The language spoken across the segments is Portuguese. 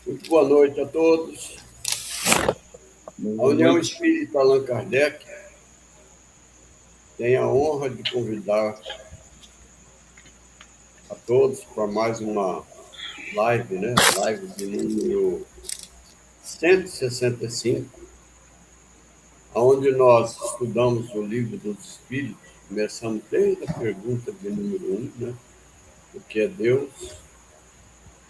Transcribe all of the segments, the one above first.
Muito boa noite a todos. A União Espírita Allan Kardec tem a honra de convidar a todos para mais uma live, né? Live de número 165, onde nós estudamos o Livro dos Espíritos, começamos desde a pergunta de número 1, né? O que é Deus?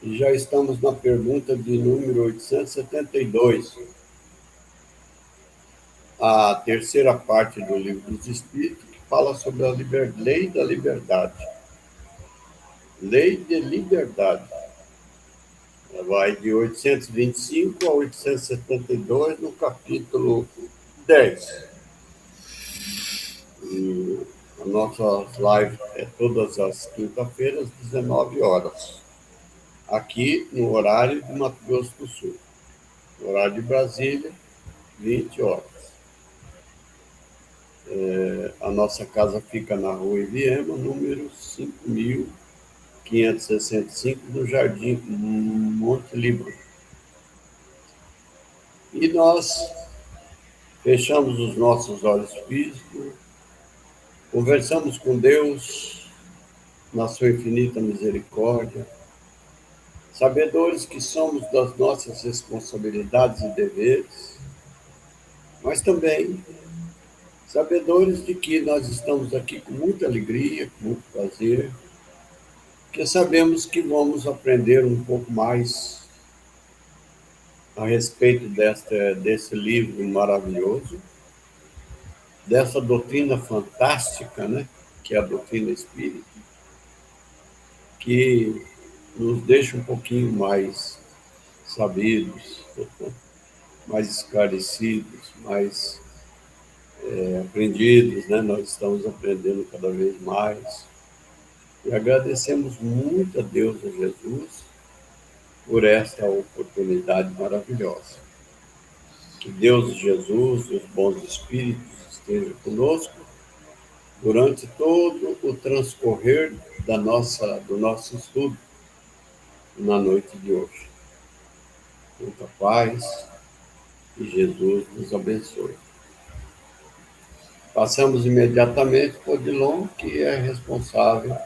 E já estamos na pergunta de número 872, a terceira parte do Livro dos Espíritos, que fala sobre a lei da liberdade. Lei de liberdade. Ela vai de 825 a 872, no capítulo 10. E a nossa live é todas as quinta-feiras, 19 horas. Aqui no horário de Mato Grosso do Sul. No horário de Brasília, 20 horas. A nossa casa fica na Rua Iviema, número 5.565, no Jardim Monte Libro. E nós fechamos os nossos olhos físicos, conversamos com Deus na sua infinita misericórdia, sabedores que somos das nossas responsabilidades e deveres, mas também sabedores de que nós estamos aqui com muita alegria, com muito prazer, porque sabemos que vamos aprender um pouco mais a respeito desse livro maravilhoso, dessa doutrina fantástica, né, que é a doutrina espírita, que nos deixa um pouquinho mais sabidos, mais esclarecidos, mais aprendidos, né? Nós estamos aprendendo cada vez mais. E agradecemos muito a Deus e a Jesus por esta oportunidade maravilhosa. Que Deus e Jesus e os bons espíritos estejam conosco durante todo o transcorrer do nosso estudo na noite de hoje. Muita paz e Jesus nos abençoe. Passamos imediatamente para o Odilon, que é responsável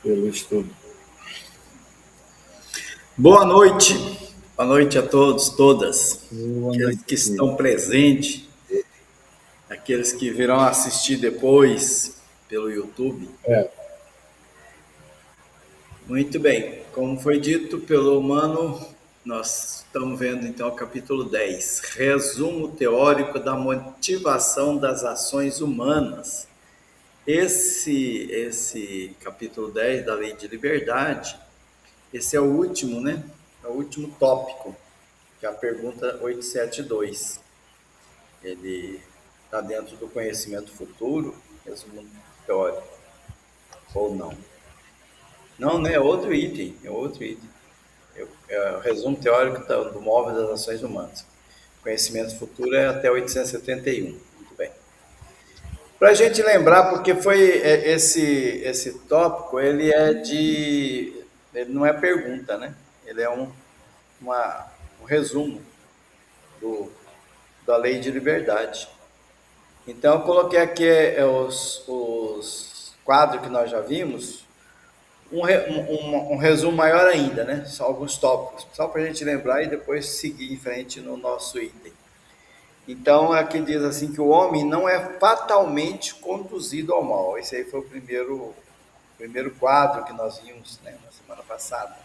pelo estudo. Boa noite a todos, todas, aqueles que estão presentes, aqueles que virão assistir depois pelo YouTube. Muito bem, como foi dito pelo Mano, nós estamos vendo então o capítulo 10, resumo teórico da motivação das ações humanas. Esse capítulo 10 da Lei de Liberdade, esse é o último, né? É o último tópico, que é a pergunta 872. Ele está dentro do conhecimento futuro, resumo teórico, ou não? Não, né? É outro item. É o resumo teórico do móvel das ações humanas. Conhecimento futuro é até 871. Muito bem. Para a gente lembrar, porque foi esse tópico, ele não é pergunta, né? Ele é um resumo da Lei de Liberdade. Então, eu coloquei aqui os quadros que nós já vimos, um resumo maior ainda, né? Só alguns tópicos, só para a gente lembrar e depois seguir em frente no nosso item. Então, aqui diz assim que o homem não é fatalmente conduzido ao mal. Esse aí foi o primeiro quadro que nós vimos, né, na semana passada.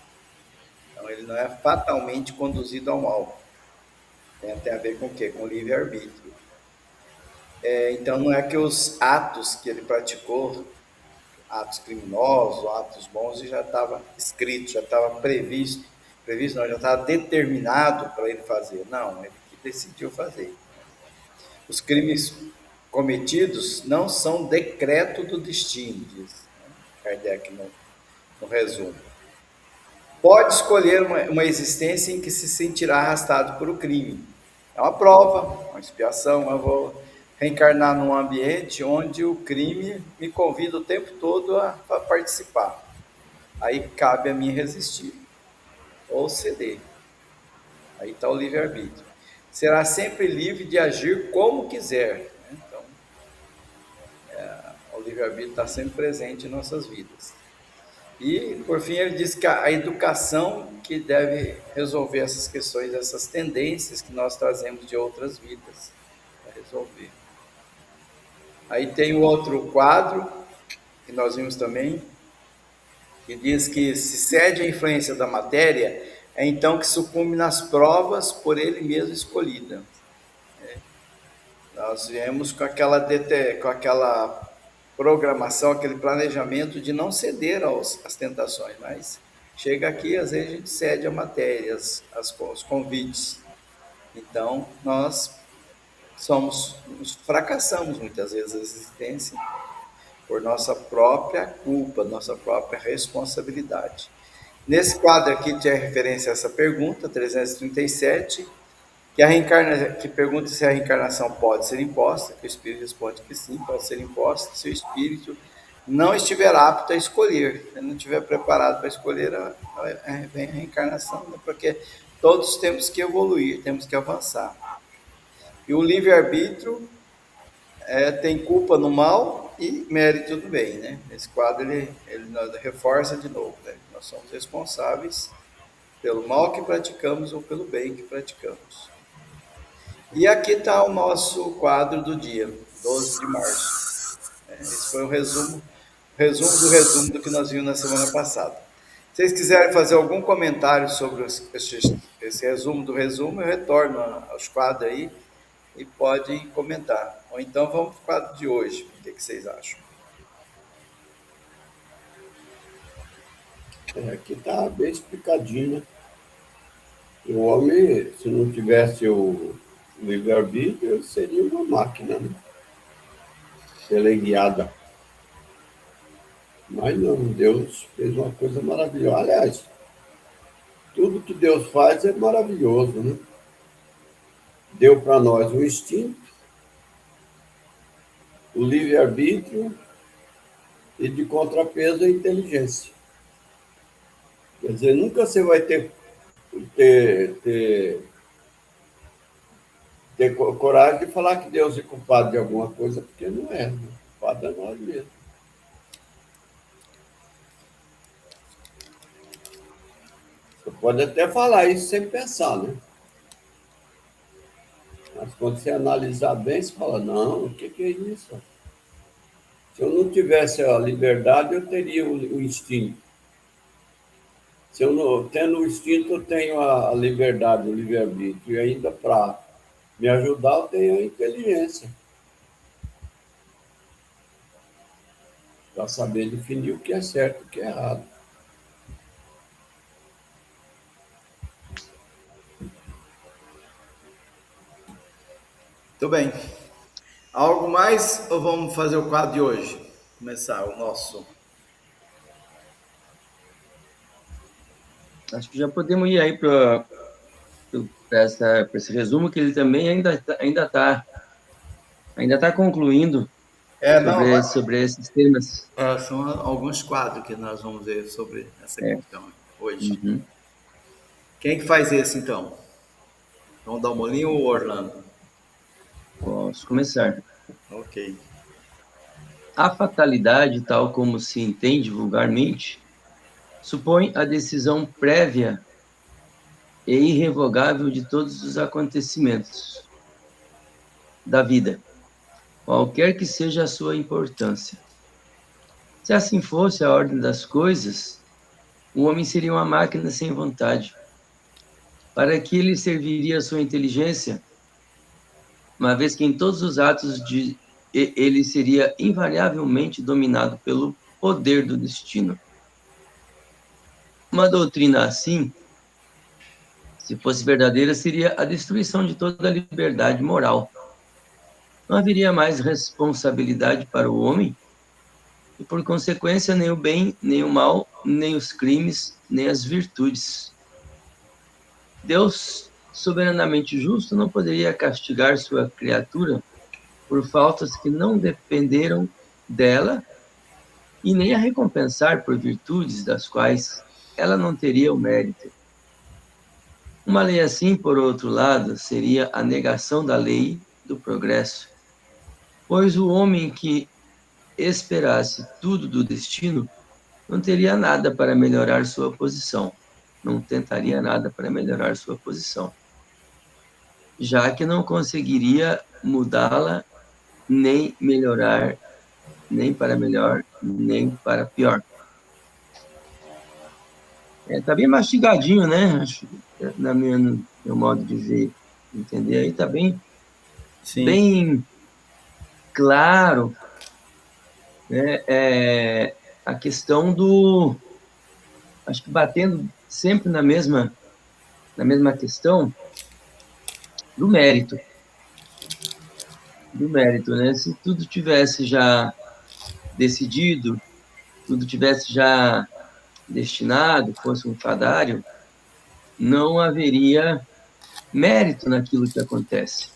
Então, ele não é fatalmente conduzido ao mal. Tem a ver com o quê? Com o livre-arbítrio. Então, não é que os atos que ele praticou, atos criminosos, atos bons, já estava escrito, já estava previsto não, já estava determinado para ele fazer. Não, ele que decidiu fazer. Os crimes cometidos não são decreto do destino, diz Kardec no resumo. Pode escolher uma existência em que se sentirá arrastado por o crime. É uma prova, uma expiação. Eu vou reencarnar num ambiente onde o crime me convida o tempo todo a participar. Aí cabe a mim resistir. ou ceder. Aí está o livre-arbítrio. Será sempre livre de agir como quiser. Né? Então, o livre-arbítrio está sempre presente em nossas vidas. E, por fim, ele diz que a educação que deve resolver essas questões, essas tendências que nós trazemos de outras vidas para resolver. Aí tem o outro quadro, que nós vimos também, que diz que se cede à influência da matéria, é então que sucumbe nas provas por ele mesmo escolhida. Nós viemos com aquela programação, aquele planejamento de não ceder às tentações, mas chega aqui, às vezes a gente cede a matérias, os convites. Então, nós fracassamos muitas vezes a existência por nossa própria culpa, nossa própria responsabilidade. Nesse quadro aqui tinha referência a essa pergunta, 337, que pergunta se a reencarnação pode ser imposta, que o espírito responde que sim, pode ser imposta, se o espírito não estiver apto a escolher, se não estiver preparado para escolher, vem a reencarnação, né? Porque todos temos que evoluir, temos que avançar. E o livre-arbítrio tem culpa no mal e mérito do bem, né? Esse quadro ele reforça de novo, né? Nós somos responsáveis pelo mal que praticamos ou pelo bem que praticamos. E aqui está o nosso quadro do dia, 12 de março. Esse foi o resumo do que nós vimos na semana passada. Se vocês quiserem fazer algum comentário sobre esse resumo do resumo, eu retorno aos quadros aí e podem comentar. Ou então vamos para o quadro de hoje. O que vocês acham? Aqui está bem explicadinho, né? O homem, se não tivesse o livre-arbítrio, seria uma máquina, né? Teleguiada. Mas não, Deus fez uma coisa maravilhosa. Aliás, tudo que Deus faz é maravilhoso, né? Deu para nós o instinto, o livre-arbítrio e, de contrapeso, a inteligência. Quer dizer, nunca você vai ter coragem de falar que Deus é culpado de alguma coisa, porque não é, né? Culpado é nós mesmos. Você pode até falar isso sem pensar, né? Mas quando você analisar bem, você fala, não, o que é isso? Se eu não tivesse a liberdade, eu teria o instinto. Se eu não tendo o instinto, eu tenho a liberdade, o livre-arbítrio. E ainda para me ajudar, eu tenho a inteligência. Para saber definir o que é certo e o que é errado. Muito bem. Algo mais ou vamos fazer o quadro de hoje? Começar o nosso. Acho que já podemos ir aí para esse resumo, que ele também ainda está concluindo sobre esses temas. São alguns quadros que nós vamos ver sobre essa questão hoje. Uhum. Quem que faz esse, então? Vamos dar um molinho ou Orlando? Posso começar. Ok. A fatalidade, tal como se entende vulgarmente, supõe a decisão prévia e irrevogável de todos os acontecimentos da vida, qualquer que seja a sua importância. Se assim fosse a ordem das coisas, o homem seria uma máquina sem vontade. Para que ele serviria a sua inteligência, uma vez que em todos os atos ele seria invariavelmente dominado pelo poder do destino. Uma doutrina assim, se fosse verdadeira, seria a destruição de toda a liberdade moral. Não haveria mais responsabilidade para o homem, e por consequência nem o bem, nem o mal, nem os crimes, nem as virtudes. Deus, soberanamente justo, não poderia castigar sua criatura por faltas que não dependeram dela e nem a recompensar por virtudes das quais ela não teria o mérito. Uma lei assim, por outro lado, seria a negação da lei do progresso, pois o homem que esperasse tudo do destino não teria nada para melhorar sua posição, não tentaria nada para melhorar sua posição, já que não conseguiria mudá-la, nem melhorar, nem para melhor, nem para pior. Tá bem mastigadinho, né? Acho, no meu modo de ver, entender aí, tá bem, Sim. bem claro, né? A questão do, acho que batendo sempre na mesma questão do mérito, né? Se tudo tivesse já decidido, tudo tivesse já destinado, fosse um fadário, não haveria mérito naquilo que acontece.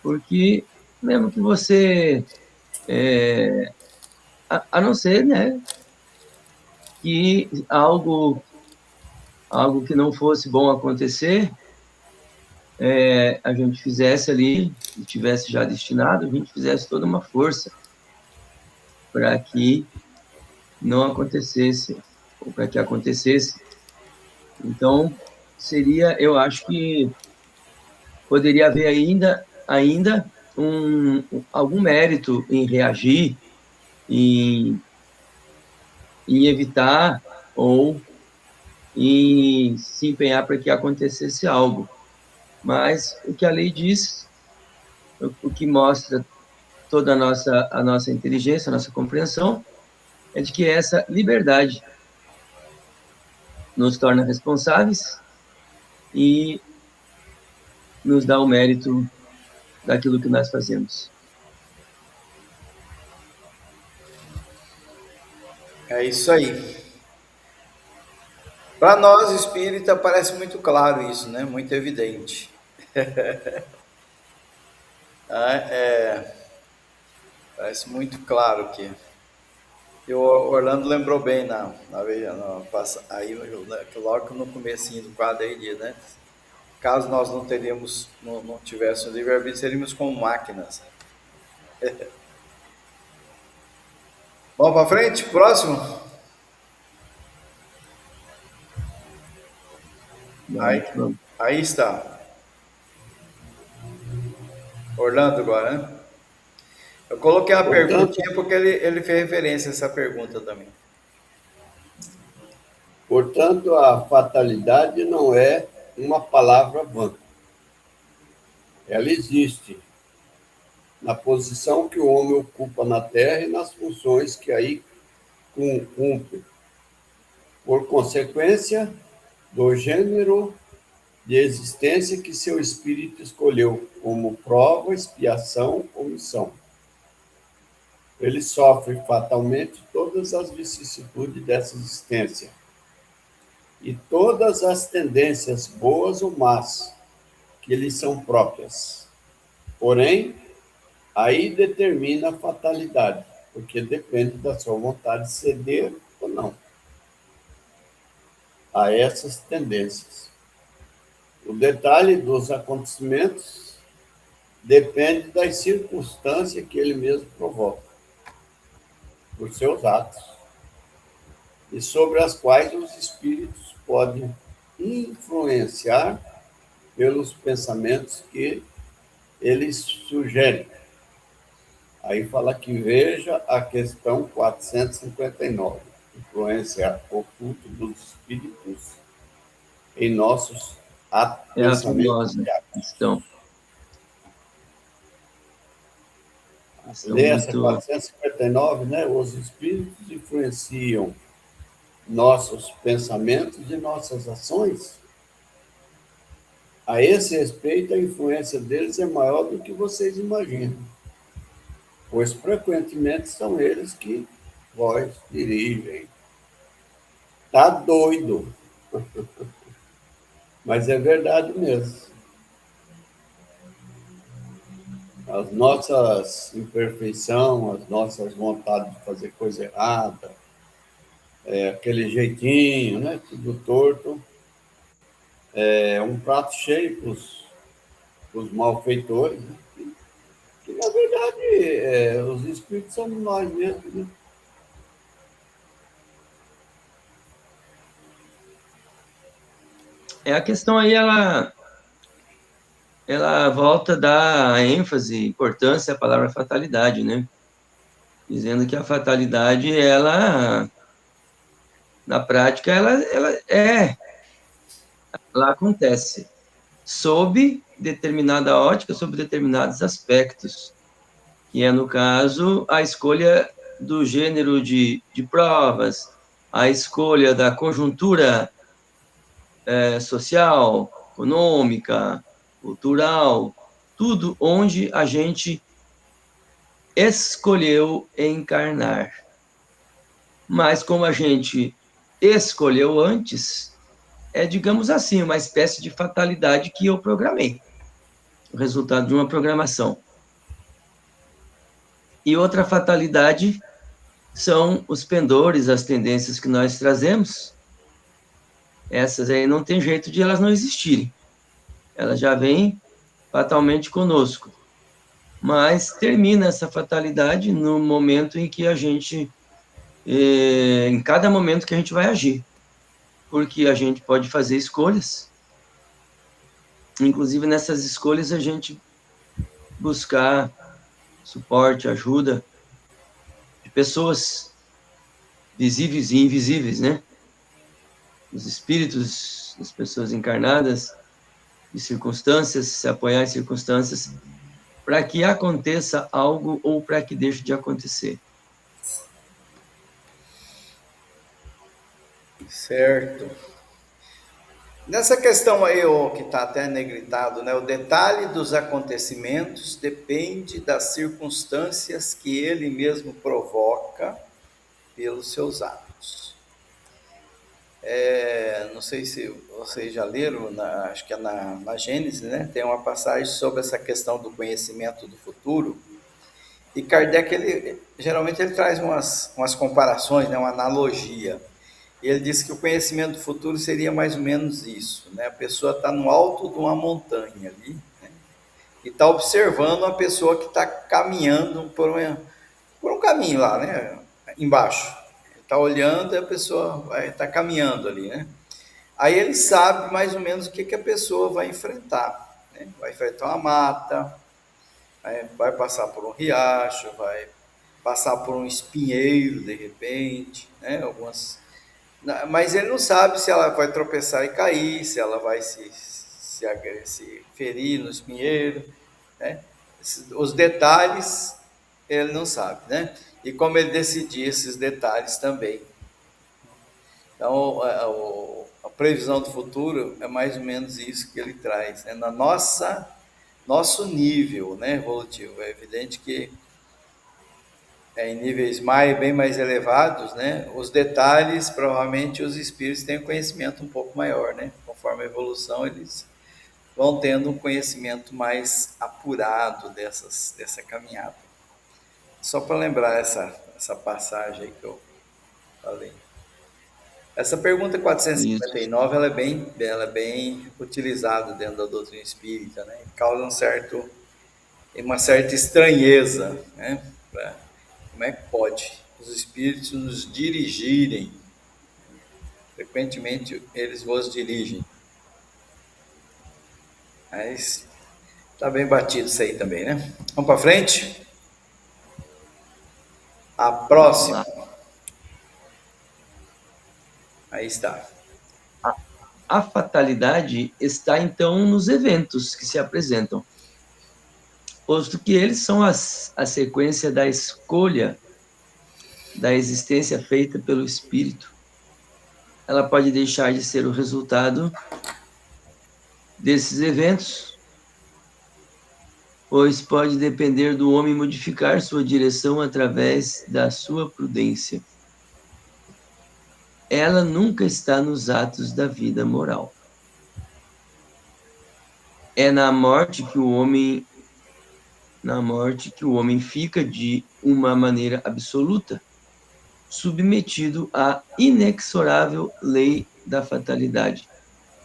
Porque mesmo que você, a não ser, né, que algo que não fosse bom acontecer, a gente fizesse ali, e tivesse já destinado, a gente fizesse toda uma força para que não acontecesse, ou para que acontecesse. Então, eu acho que poderia haver ainda algum mérito em reagir, em, em evitar ou em se empenhar para que acontecesse algo. Mas o que a lei diz, o que mostra toda a nossa inteligência, a nossa compreensão, é de que essa liberdade nos torna responsáveis e nos dá o mérito daquilo que nós fazemos. É isso aí. Para nós espírita parece muito claro isso, né? Muito evidente. Parece muito claro que. E o Orlando lembrou bem aí, logo no comecinho do quadro aí, né? Caso nós não tivéssemos livre-arbítrio, seríamos como máquinas. Vamos para frente? Próximo? Aí, Vamos. aí está. Orlando agora, né? Eu coloquei uma Portanto, perguntinha porque ele fez referência a essa pergunta também. portanto, a fatalidade não é uma palavra vã. Ela existe na posição que o homem ocupa na Terra e nas funções que aí cumpre, por consequência do gênero de existência que seu espírito escolheu como prova, expiação ou missão. Ele sofre fatalmente todas as vicissitudes dessa existência e todas as tendências boas ou más que lhe são próprias. Porém, aí determina a fatalidade, porque depende da sua vontade de ceder ou não a essas tendências. O detalhe dos acontecimentos depende das circunstâncias que ele mesmo provoca, por seus atos, e sobre as quais os espíritos podem influenciar pelos pensamentos que eles sugerem. Aí fala que veja a questão 459, influência oculta dos espíritos em nossos É a pensamentos famosa e atos. questão Lê essa muito. 459, né? Os espíritos influenciam nossos pensamentos e nossas ações. A esse respeito, a influência deles é maior do que vocês imaginam, pois frequentemente são eles que vós dirigem. Tá doido, mas é verdade mesmo. As nossas imperfeições, as nossas vontades de fazer coisa errada, aquele jeitinho, né? Tudo torto, é um prato cheio para os malfeitores, né? Que, na verdade, os espíritos somos nós mesmos, né? A questão aí, ela volta a dar ênfase, importância à palavra fatalidade, né? Dizendo que a fatalidade, ela, na prática, ela acontece sob determinada ótica, sob determinados aspectos, que é, no caso, a escolha do gênero de provas, a escolha da conjuntura social, econômica, cultural, tudo onde a gente escolheu encarnar. Mas como a gente escolheu antes, digamos assim, uma espécie de fatalidade que eu programei, o resultado de uma programação. E outra fatalidade são os pendores, as tendências que nós trazemos. Essas aí não tem jeito de elas não existirem. Elas já vêm fatalmente conosco. Mas termina essa fatalidade no momento em que a gente, em cada momento que a gente vai agir. Porque a gente pode fazer escolhas. Inclusive, nessas escolhas, a gente buscar suporte, ajuda de pessoas visíveis e invisíveis, né? Os espíritos das pessoas encarnadas, de circunstâncias, se apoiar em circunstâncias, para que aconteça algo ou para que deixe de acontecer. Certo. Nessa questão aí, que está até negritado, né? O detalhe dos acontecimentos depende das circunstâncias que ele mesmo provoca pelos seus atos. Não sei se vocês já leram, acho que é na Gênesis, né? Tem uma passagem sobre essa questão do conhecimento do futuro. E Kardec, geralmente, ele traz umas comparações, né? Uma analogia. Ele disse que o conhecimento do futuro seria mais ou menos isso, né? A pessoa está no alto de uma montanha ali, né? E está observando uma pessoa que está caminhando por um caminho lá, né? Embaixo. Está olhando e a pessoa está caminhando ali, né? Aí ele sabe mais ou menos o que a pessoa vai enfrentar, né? Vai enfrentar uma mata, vai passar por um riacho, vai passar por um espinheiro de repente, né? Mas ele não sabe se ela vai tropeçar e cair, se ela vai se ferir no espinheiro, né? Os detalhes ele não sabe, né? E como ele decidir esses detalhes também. Então, a previsão do futuro é mais ou menos isso que ele traz, né? Nosso nível, né, evolutivo. É evidente que em níveis bem mais elevados, né, os detalhes, provavelmente os espíritos têm um conhecimento um pouco maior, né? Conforme a evolução, eles vão tendo um conhecimento mais apurado dessa caminhada. Só para lembrar essa passagem aí que eu falei. Essa pergunta 459, ela é bem utilizada dentro da doutrina espírita, né? Causa uma certa estranheza, né? Como é que pode os espíritos nos dirigirem? Frequentemente eles vos dirigem. Mas tá bem batido isso aí também, né? Vamos para frente? A próxima. Aí está. A fatalidade está, então, nos eventos que se apresentam, posto que eles são a sequência da escolha da existência feita pelo espírito. Ela pode deixar de ser o resultado desses eventos, pois pode depender do homem modificar sua direção através da sua prudência. Ela nunca está nos atos da vida moral. É na morte que o homem fica de uma maneira absoluta, submetido à inexorável lei da fatalidade.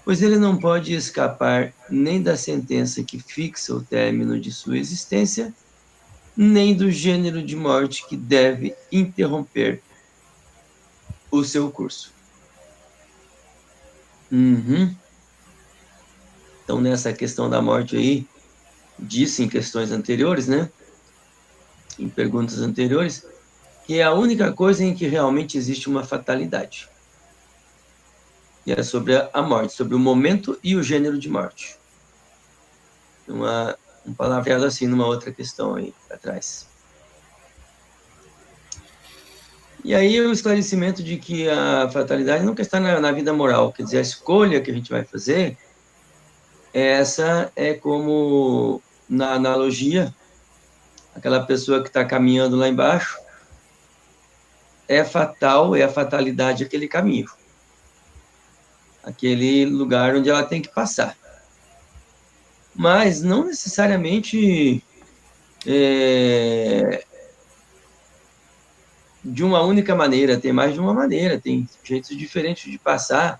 pois ele não pode escapar nem da sentença que fixa o término de sua existência, nem do gênero de morte que deve interromper o seu curso. Uhum. Então, nessa questão da morte aí, disse em questões anteriores, né? Em perguntas anteriores, que é a única coisa em que realmente existe uma fatalidade. E é sobre a morte, sobre o momento e o gênero de morte. Um palavreado assim numa outra questão aí atrás. E aí o esclarecimento de que a fatalidade nunca está na vida moral, quer dizer, a escolha que a gente vai fazer, essa é como, na analogia, aquela pessoa que está caminhando lá embaixo, é fatal, é a fatalidade aquele caminho, aquele lugar onde ela tem que passar. Mas não necessariamente de uma única maneira, tem mais de uma maneira, tem jeitos diferentes de passar,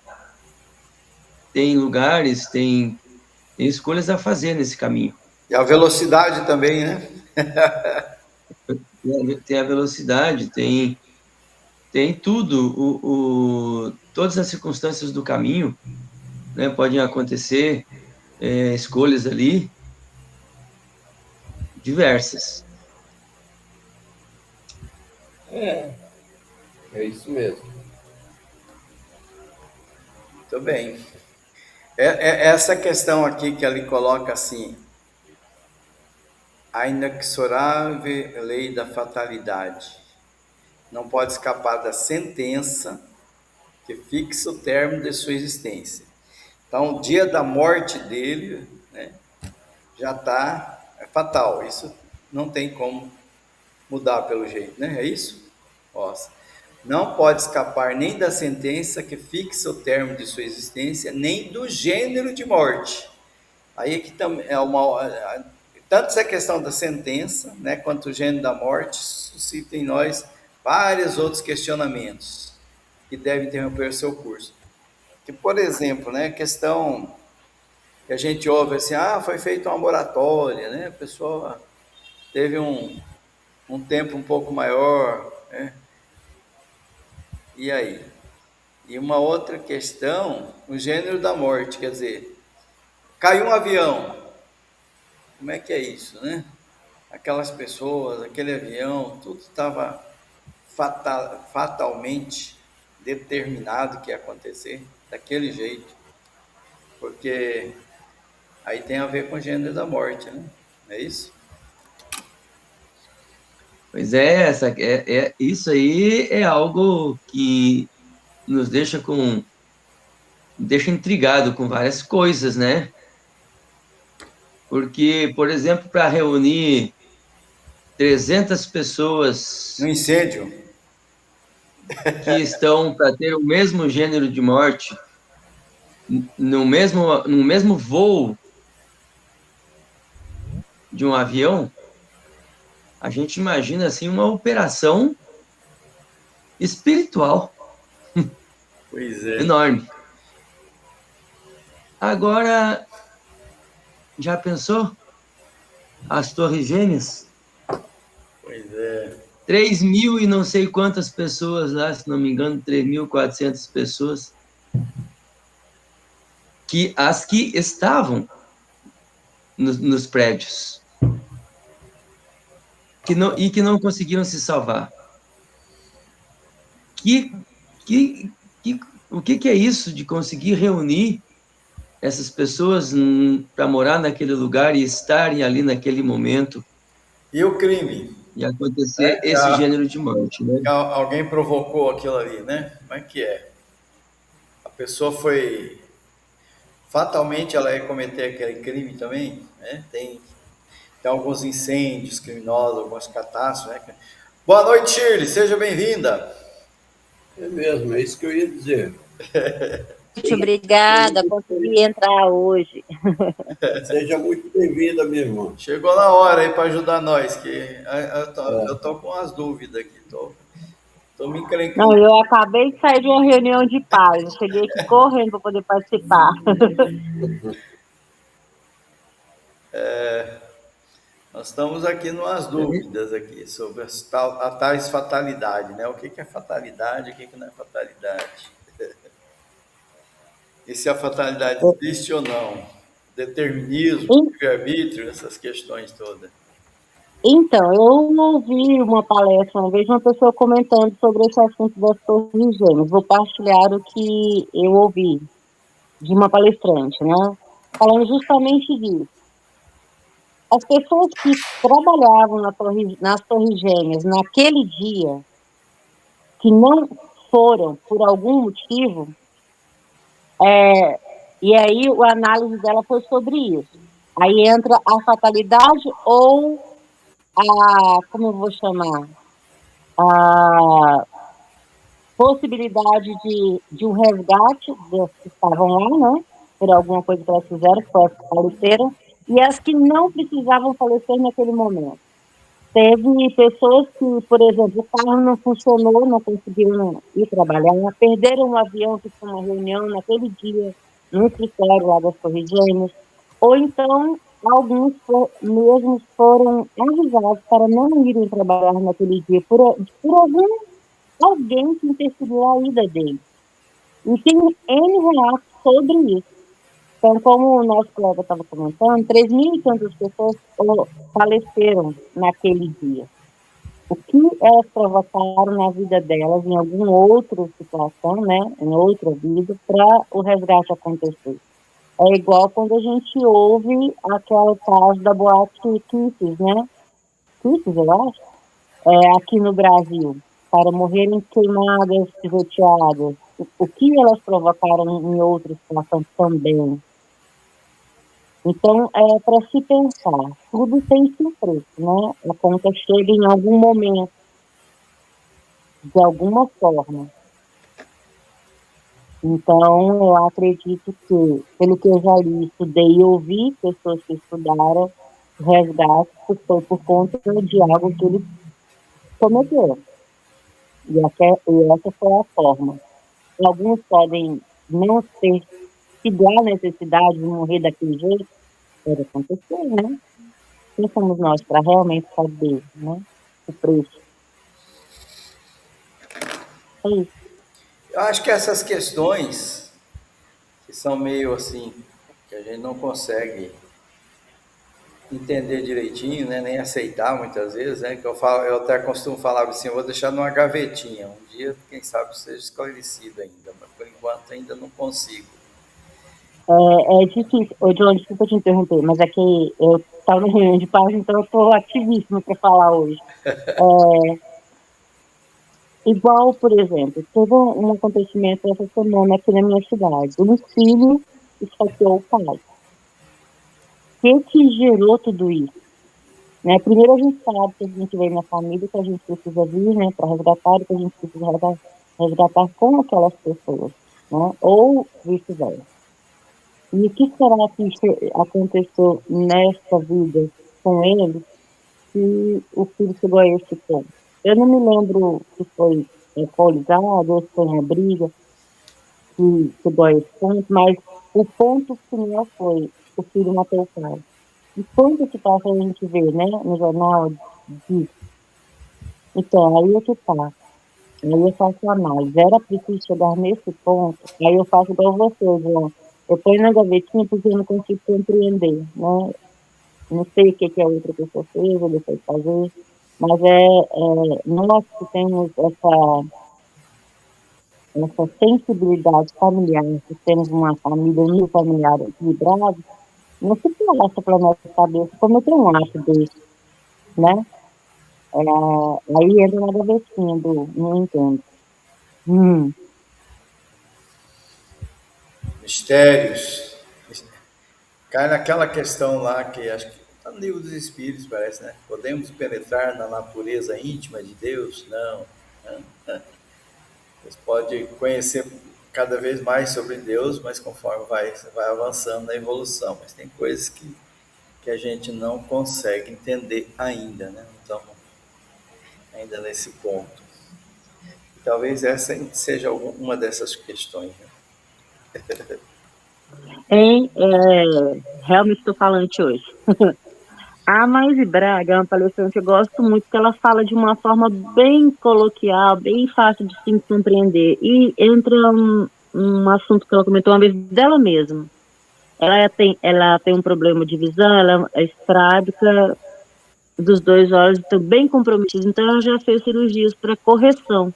tem lugares, tem escolhas a fazer nesse caminho. E a velocidade também, né? Tem a velocidade, tem tudo, todas as circunstâncias do caminho, né, podem acontecer escolhas ali diversas. É isso mesmo. Muito bem. Essa questão aqui que ele coloca assim, a inexorável lei da fatalidade não pode escapar da sentença que fixa o término de sua existência. Então, o dia da morte dele, né, já está fatal. Isso não tem como mudar pelo jeito, né? É isso? Nossa. Não pode escapar nem da sentença que fixa o término de sua existência, nem do gênero de morte. Aí que também é tanto essa questão da sentença, né, quanto o gênero da morte, suscita em nós vários outros questionamentos que devem interromper o seu curso. Que, por exemplo, né, questão que a gente ouve assim, foi feita uma moratória, né, a pessoa teve um tempo um pouco maior, né, e aí? E uma outra questão, o gênero da morte, quer dizer, caiu um avião, como é que é isso, né? Aquelas pessoas, aquele avião, tudo estava fatalmente determinado que ia acontecer daquele jeito, porque aí tem a ver com o gênero da morte, né? É isso? Pois isso aí é algo que nos deixa intrigado com várias coisas, né? Porque, por exemplo, para reunir 300 pessoas No incêndio. que estão para ter o mesmo gênero de morte no mesmo voo de um avião, a gente imagina assim uma operação espiritual. Pois é. Enorme. Agora, já pensou? As Torres Gêmeas? Pois é. 3.000 e não sei quantas pessoas lá, se não me engano, 3.400 pessoas, as que estavam nos prédios e que não conseguiram se salvar. O que é isso de conseguir reunir essas pessoas para morar naquele lugar e estarem ali naquele momento? E o crime? E acontecer esse gênero de morte, né? Alguém provocou aquilo ali, né? Como é que é? A pessoa foi... Fatalmente ela ia cometer aquele crime também, né? Tem alguns incêndios criminosos, algumas catástrofes, né? Boa noite, Shirley, seja bem-vinda. É mesmo, é isso que eu ia dizer. Muito obrigada, consegui entrar hoje. Seja muito bem-vinda, minha irmã. Chegou na hora aí para ajudar nós, que eu tô com as dúvidas aqui. Estou me Não, encrencando. eu acabei de sair de uma reunião de pais. Eu cheguei aqui correndo para poder participar. Nós estamos aqui numas dúvidas aqui sobre a tais fatalidade, né? O que é fatalidade, o que não é fatalidade? E se a fatalidade existe ou não? Determinismo, En- livre-arbítrio, essas questões todas. Então, eu ouvi uma palestra uma vez, uma pessoa comentando sobre esse assunto das torres gêmeas. Vou partilhar o que eu ouvi de uma palestrante, né? Falando justamente disso. As pessoas que trabalhavam nas torres gêmeas naquele dia, que não foram por algum motivo, e aí a análise dela foi sobre isso. Aí entra a fatalidade ou como eu vou chamar? A possibilidade de um resgate das que estavam lá, né? Por alguma coisa que elas fizeram, que foi as que faleceram, e as que não precisavam falecer naquele momento. Teve pessoas que, por exemplo, o carro não funcionou, não conseguiram ir trabalhar, perderam um avião que tinha uma reunião naquele dia, no escritório lá das Torres Gêmeas, ou então alguns mesmo foram avisados para não irem trabalhar naquele dia por alguém que interferiu a ida deles. E tem N relatos sobre isso. Então, como o nosso colega estava comentando, 3.000 e tantas pessoas faleceram naquele dia. O que elas provocaram na vida delas, em alguma outra situação, né, em outra vida, para o resgate acontecer. É igual quando a gente ouve aquele caso da boate Kisses, né? Kisses, eu acho, aqui no Brasil, para morrerem queimadas, pisoteadas. O que elas provocaram em outra situação também. Então, é para se pensar, tudo tem seu preço, né? A conta chega em algum momento, de alguma forma. Então, eu acredito que, pelo que eu já li, estudei e ouvi pessoas que estudaram, o resgate foi por conta de algo que ele cometeu. E essa foi a forma. Alguns podem não ter tido a necessidade de morrer daquele jeito, pode acontecer, né? Quem somos nós para realmente saber, né? O preço. É isso. Eu acho que essas questões, que são meio assim, que a gente não consegue entender direitinho, né? Nem aceitar muitas vezes, né? Que eu até costumo falar assim, eu vou deixar numa gavetinha. Um dia, quem sabe, seja esclarecido ainda, mas por enquanto ainda não consigo. É difícil. Ô, John, desculpa te interromper, mas é que eu estava no reunião de paz, então eu estou ativíssima para falar hoje. Igual, por exemplo, teve um acontecimento essa semana aqui na minha cidade. Um filho esfaqueou o pai. O que gerou tudo isso? Né? Primeiro, a gente sabe que a gente veio na família, que a gente precisa vir, né, para resgatar, que a gente precisa resgatar com aquelas pessoas, né? Ou vice-versa. E o que será que aconteceu nesta vida com ele, que o filho chegou a esse ponto? Eu não me lembro se foi alcoolizado ou se foi uma briga que chegou a esse ponto, mas o ponto final foi o filho matou o pai. E quantas situações a gente vê, né, no jornal disso? Então, aí é que tá. Aí eu faço análise. Era preciso chegar nesse ponto. Aí eu faço igual você, João. Eu ponho na gavetinha porque eu não consigo compreender, né? Não sei o que a outra pessoa fez ou deixou de fazer, mas nós que temos essa sensibilidade familiar, que temos uma família unida familiar equilibrada, não se passa pela nossa cabeça cometer um ato desse, né? Aí entra na gavetinha do não entendo. Mistérios. Cai naquela questão lá que acho que está no livro dos Espíritos, parece, né? Podemos penetrar na natureza íntima de Deus? Não. Você pode conhecer cada vez mais sobre Deus, mas conforme vai avançando na evolução. Mas tem coisas que a gente não consegue entender ainda, né? Não estamos ainda nesse ponto. Talvez essa seja uma dessas questões. Né? Hein? Realmente estou falante hoje. A Maíse Braga é uma palestrante que eu gosto muito, porque ela fala de uma forma bem coloquial, bem fácil de se compreender. E entra um assunto que ela comentou uma vez dela mesma. Ela tem um problema de visão, ela é estrábica dos dois olhos, então bem comprometida. Então ela já fez cirurgias para correção.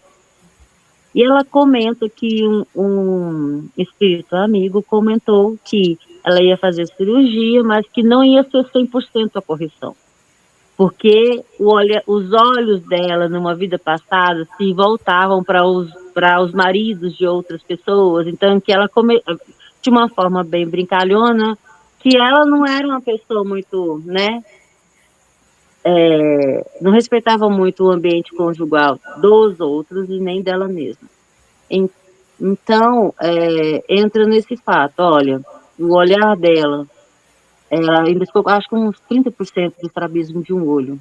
E ela comenta que um espírito amigo comentou que ela ia fazer cirurgia, mas que não ia ser 100% a correção. Porque os olhos dela, numa vida passada, se voltavam para os maridos de outras pessoas. Então, que ela, de uma forma bem brincalhona, que ela não era uma pessoa muito, né? Não respeitava muito o ambiente conjugal dos outros e nem dela mesma. Então, entra nesse fato, olha, o olhar dela, ela ainda ficou, acho que uns 30% de estrabismo de um olho.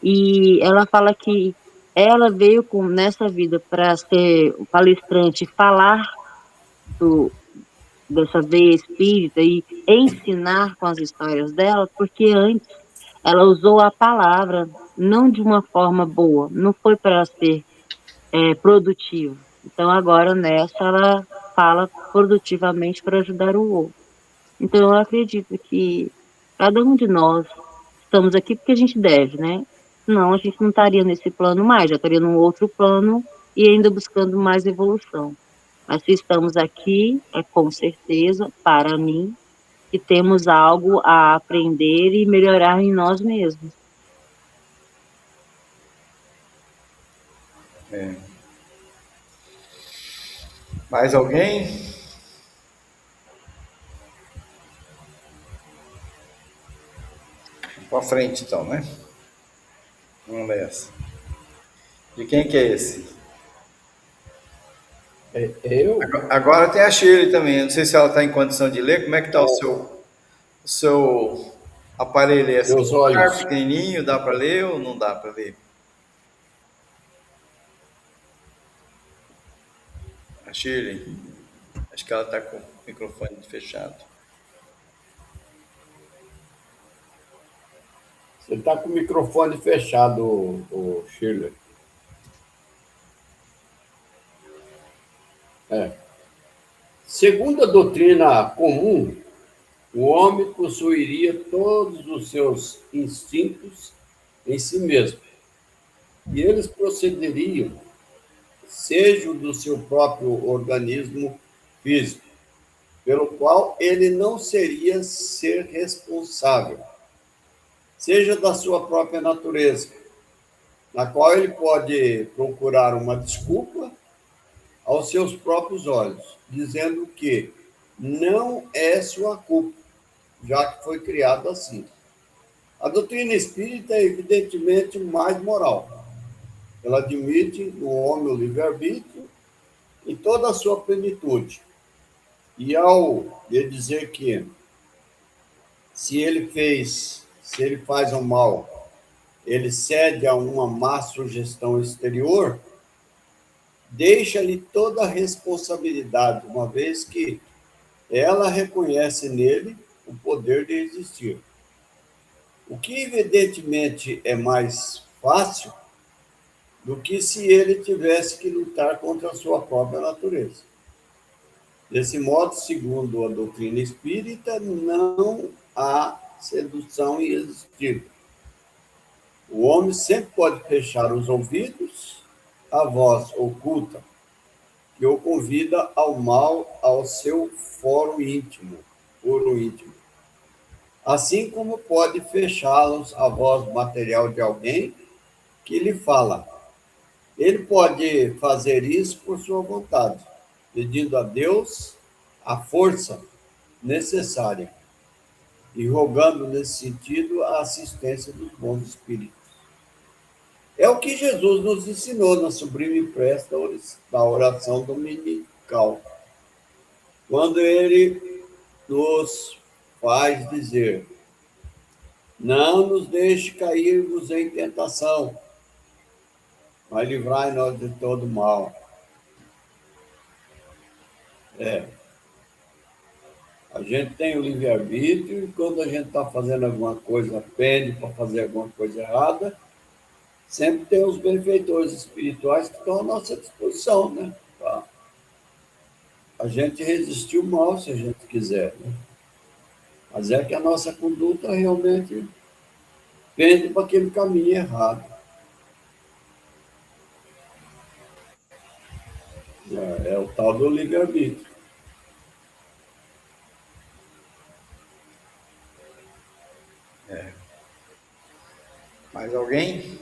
E ela fala que ela veio nessa vida para ser palestrante, falar dessa veia espírita e ensinar com as histórias dela, porque antes ela usou a palavra não de uma forma boa, não foi para ser produtivo. Então, agora nessa, ela fala produtivamente para ajudar o outro. Então, eu acredito que cada um de nós estamos aqui porque a gente deve, né? Senão, a gente não estaria nesse plano mais, já estaria num outro plano e ainda buscando mais evolução. Mas se estamos aqui, é com certeza, para mim, que temos algo a aprender e melhorar em nós mesmos. Mais alguém? Para frente, então, né? Vamos nessa. De quem que é esse? Eu? Agora tem a Shirley também. Eu não sei se ela está em condição de ler. Como é que está o seu aparelho? É assim, Meus olhos. pequenininho, dá para ler ou não dá para ler? A Shirley. Acho que ela está com o microfone fechado. Você está com o microfone fechado, o Shirley. Segundo a doutrina comum, o homem possuiria todos os seus instintos em si mesmo, e eles procederiam, seja do seu próprio organismo físico, pelo qual ele não seria ser responsável, seja da sua própria natureza, na qual ele pode procurar uma desculpa aos seus próprios olhos, dizendo que não é sua culpa, já que foi criado assim. A doutrina espírita é evidentemente mais moral. Ela admite no homem o livre-arbítrio em toda a sua plenitude. E ao lhe dizer que se ele faz o mal, ele cede a uma má sugestão exterior, deixa-lhe toda a responsabilidade, uma vez que ela reconhece nele o poder de existir. O que, evidentemente, é mais fácil do que se ele tivesse que lutar contra a sua própria natureza. Desse modo, segundo a doutrina espírita, não há sedução irresistível. O homem sempre pode fechar os ouvidos à voz oculta que o convida ao mal, ao seu foro íntimo. Assim como pode fechá-los à voz material de alguém que lhe fala. Ele pode fazer isso por sua vontade, pedindo a Deus a força necessária e rogando nesse sentido a assistência dos bons espíritos. É o que Jesus nos ensinou na sublime prece da oração dominical, quando ele nos faz dizer: não nos deixe cairmos em tentação, mas livrai-nos de todo mal. É. A gente tem o livre-arbítrio e quando a gente está fazendo alguma coisa, pede para fazer alguma coisa errada, sempre tem os benfeitores espirituais que estão à nossa disposição, né? Pra a gente resistir o mal se a gente quiser, né? Mas é que a nossa conduta realmente pende para aquele caminho errado. É o tal do livre-arbítrio. Mais alguém?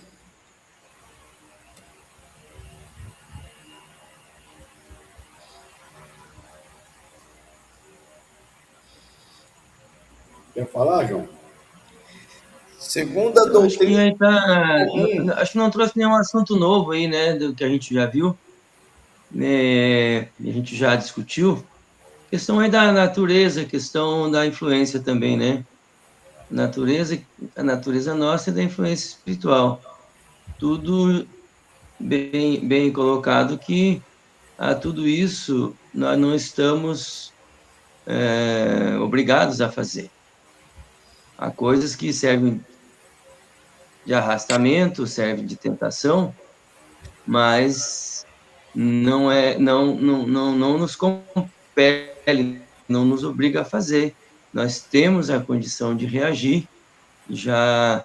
Quer falar, João? Segunda Eu acho que doutrina aí tá. comum. Acho que não trouxe nenhum assunto novo aí, né? Do que a gente já viu, né? E a gente já discutiu. Questão aí da natureza, questão da influência também, né? Natureza, a natureza nossa é da influência espiritual. Tudo bem colocado que a tudo isso nós não estamos obrigados a fazer. Há coisas que servem de arrastamento, servem de tentação, mas não nos compele, não nos obriga a fazer. Nós temos a condição de reagir, já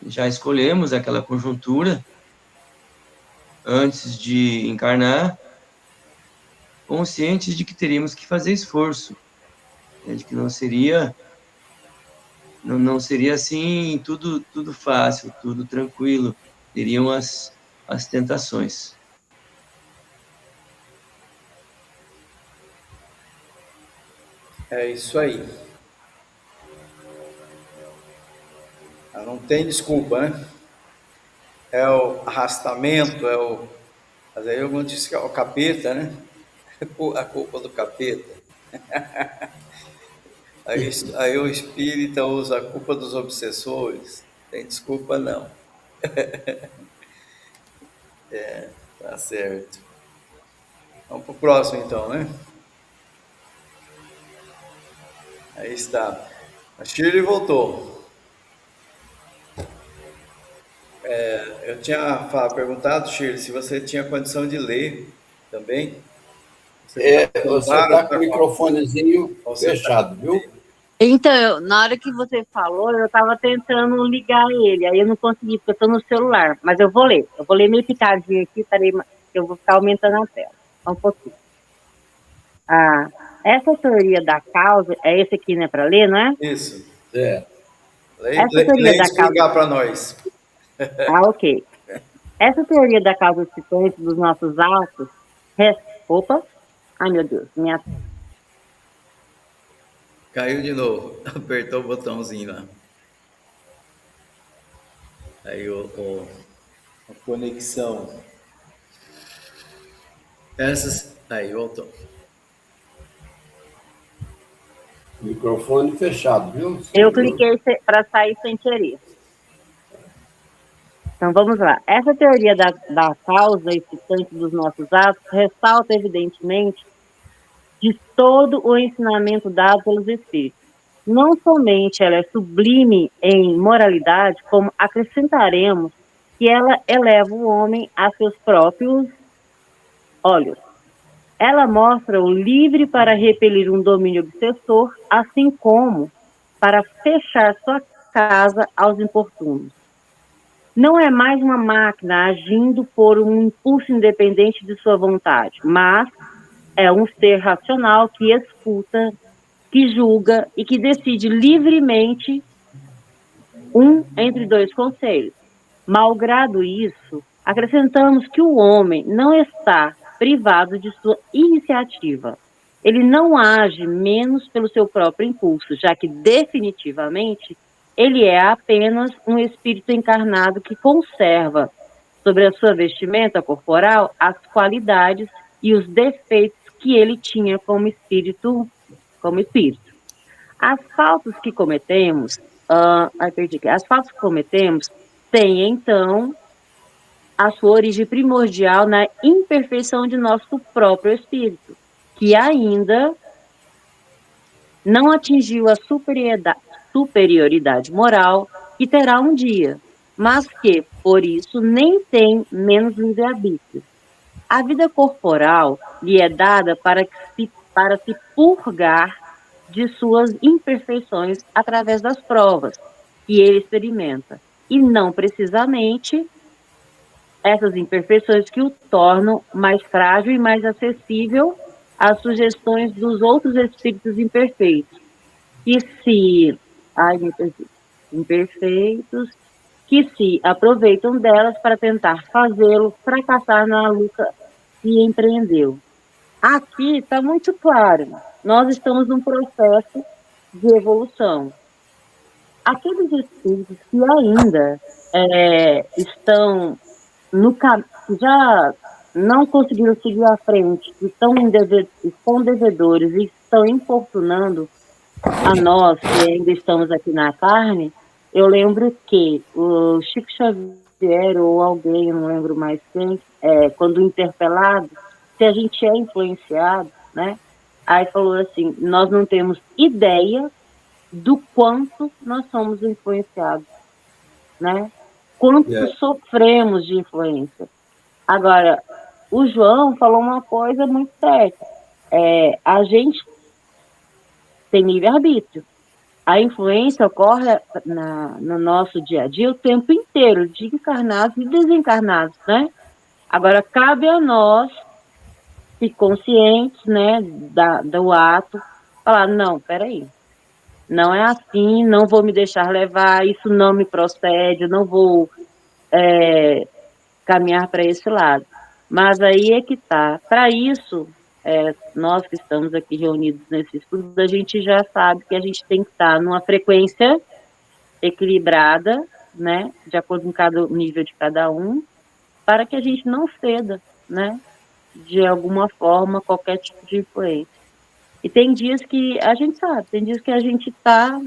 já escolhemos aquela conjuntura antes de encarnar, conscientes de que teríamos que fazer esforço, né, de que não seria assim tudo fácil, tudo tranquilo, teriam as tentações. É isso aí. Não tem desculpa, né? É o arrastamento, é o. Mas aí eu disse que é o capeta, né? A culpa do capeta. Aí o espírita usa a culpa dos obsessores. Tem desculpa não. Tá certo. Vamos pro próximo então, né? Aí está. A Shirley voltou. Eu tinha perguntado, Shirley, se você tinha condição de ler também. Você está com o microfonezinho Você tá... fechado, viu? Então, na hora que você falou, eu estava tentando ligar ele, aí eu não consegui, porque eu estou no celular, mas eu vou ler. Eu vou ler meio picadinho aqui, eu vou ficar aumentando a tela. Só um pouquinho. Essa teoria da causa, é esse aqui, né, para ler, não é? Isso. É. Essa teoria Lê da explicar causa... para nós. Ok. Essa teoria da causa existente dos nossos atos... Opa! Ai, meu Deus, minha... Caiu de novo. Apertou o botãozinho lá. Aí a conexão. Aí, voltou. Microfone fechado, viu? Eu cliquei para sair sem querer. Então, vamos lá. Essa teoria da causa existente dos nossos atos ressalta, evidentemente, de todo o ensinamento dado pelos Espíritos. Não somente ela é sublime em moralidade, como acrescentaremos que ela eleva o homem a seus próprios olhos. Ela mostra-o livre para repelir um domínio obsessor, assim como para fechar sua casa aos importunos. Não é mais uma máquina agindo por um impulso independente de sua vontade, mas é um ser racional que escuta, que julga e que decide livremente entre dois conselhos. Malgrado isso, acrescentamos que o homem não está privado de sua iniciativa. Ele não age menos pelo seu próprio impulso, já que definitivamente ele é apenas um espírito encarnado que conserva sobre a sua vestimenta corporal as qualidades e os defeitos que ele tinha como espírito. As faltas que cometemos, têm, então, a sua origem primordial na imperfeição de nosso próprio espírito. que ainda não atingiu a superioridade moral que terá um dia, mas que, por isso, nem tem menos livre-arbítrio. A vida corporal lhe é dada para se purgar de suas imperfeições através das provas que ele experimenta, e não precisamente essas imperfeições que o tornam mais frágil e mais acessível às sugestões dos outros espíritos imperfeitos, que se, ai, me perdi, imperfeitos, que se aproveitam delas para tentar fazê-lo fracassar na luta que empreendeu. Aqui está muito claro, nós estamos num processo de evolução. Aqueles espíritos que ainda estão no que já não conseguiram seguir à frente, que estão devedores e estão importunando a nós que ainda estamos aqui na carne, eu lembro que o Chico Xavier ou alguém, eu não lembro mais quem, quando interpelado, se a gente é influenciado, né? Aí falou assim, nós não temos ideia do quanto nós somos influenciados, né? Quanto sofremos de influência. Agora, o João falou uma coisa muito certa. A gente tem livre-arbítrio. A influência ocorre no nosso dia a dia o tempo inteiro, de encarnados e desencarnados, né? Agora, cabe a nós, se conscientes, né, do ato, falar, não, peraí, não é assim, não vou me deixar levar, isso não me procede, eu não vou caminhar para esse lado. Mas aí é que está. Para isso, nós que estamos aqui reunidos nesse estudo, a gente já sabe que a gente tem que estar numa frequência equilibrada, né, de acordo com cada nível de cada um, para que a gente não ceda, né, de alguma forma, qualquer tipo de influência. E tem dias que a gente sabe, tem dias que a gente está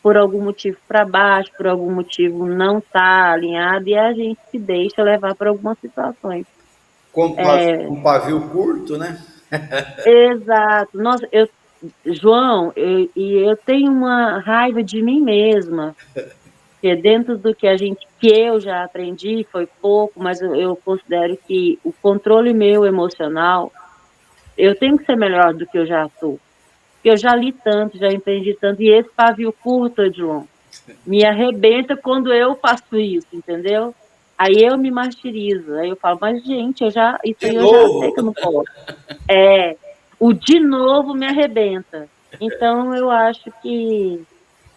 por algum motivo para baixo, por algum motivo não está alinhado, e a gente se deixa levar por algumas situações. Com um pavio curto, né? Exato. Nossa, João, eu tenho uma raiva de mim mesma, porque dentro do que eu já aprendi, foi pouco, mas eu considero que o controle meu emocional, eu tenho que ser melhor do que eu já sou. Eu já li tanto, já entendi tanto, e esse pavio curto, João, me arrebenta quando eu faço isso, entendeu? Aí eu me martirizo, aí eu falo, mas gente, isso aí eu já sei que eu não posso. O de novo me arrebenta. Então eu acho que